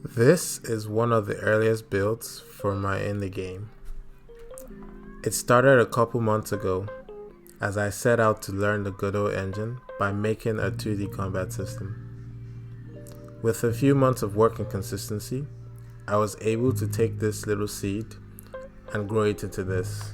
This is one of the earliest builds for my indie game. It started a couple months ago as I set out to learn the Godot engine by making a 2D combat system. With a few months of work and consistency, I was able to take this little seed and grow it into this.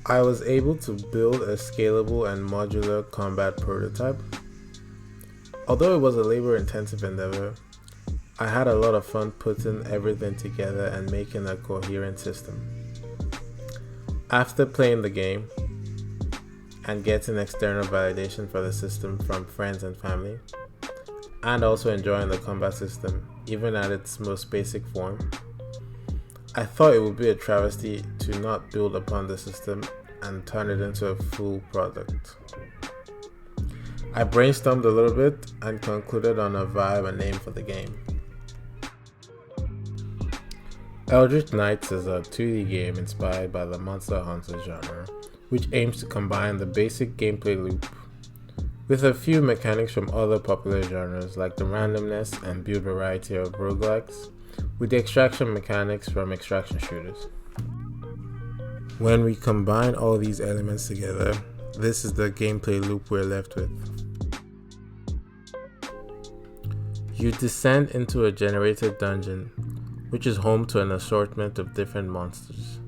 I was able to build a scalable and modular combat prototype. Although it was a labor-intensive endeavor, I had a lot of fun putting everything together and making a coherent system. After playing the game and getting external validation for the system from friends and family, and also enjoying the combat system even at its most basic form, I thought it would be a travesty to not build upon the system and turn it into a full product. I brainstormed a little bit and concluded on a vibe and name for the game. Eldritch Knights is a 2D game inspired by the Monster Hunter genre, which aims to combine the basic gameplay loop with a few mechanics from other popular genres like the randomness and build variety of roguelikes, with the extraction mechanics from extraction shooters. When we combine all these elements together, this is the gameplay loop we're left with. You descend into a generated dungeon, which is home to an assortment of different monsters.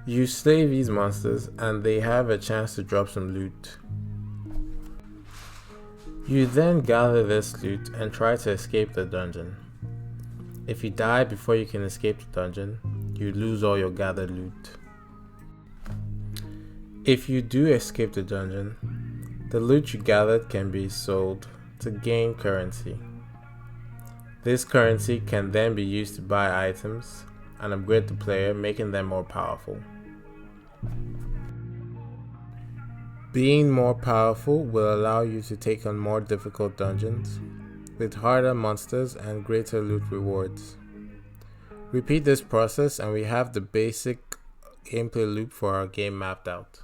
You slay these monsters and they have a chance to drop some loot. You then gather this loot and try to escape the dungeon. If you die before you can escape the dungeon, you lose all your gathered loot. If you do escape the dungeon, the loot you gathered can be sold to gain currency. This currency can then be used to buy items and upgrade the player, making them more powerful. Being more powerful will allow you to take on more difficult dungeons, with harder monsters and greater loot rewards. Repeat this process and we have the basic gameplay loop for our game mapped out.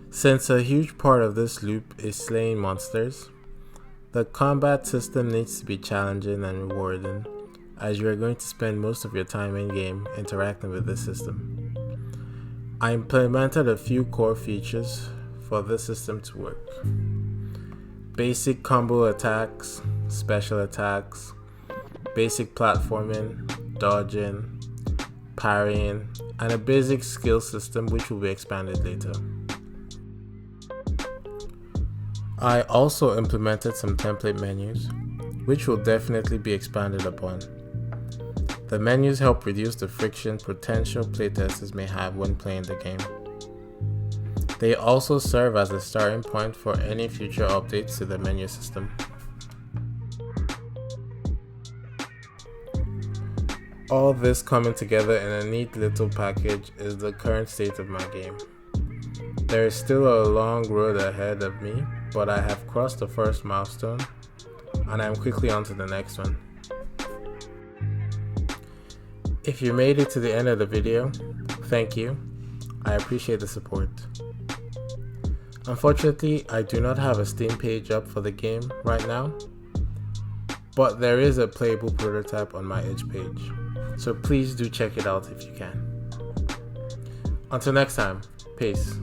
Since a huge part of this loop is slaying monsters, the combat system needs to be challenging and rewarding, as you are going to spend most of your time in-game interacting with this system. I implemented a few core features for this system to work. Basic combo attacks, special attacks, basic platforming, dodging, parrying, and a basic skill system which will be expanded later. I also implemented some template menus, which will definitely be expanded upon. The menus help reduce the friction potential playtesters may have when playing the game. They also serve as a starting point for any future updates to the menu system. All this coming together in a neat little package is the current state of my game. There is still a long road ahead of me, but I have crossed the first milestone and I am quickly on to the next one. If you made it to the end of the video, thank you. I appreciate the support. Unfortunately, I do not have a Steam page up for the game right now, but there is a playable prototype on my Edge page, so please do check it out if you can. Until next time, peace.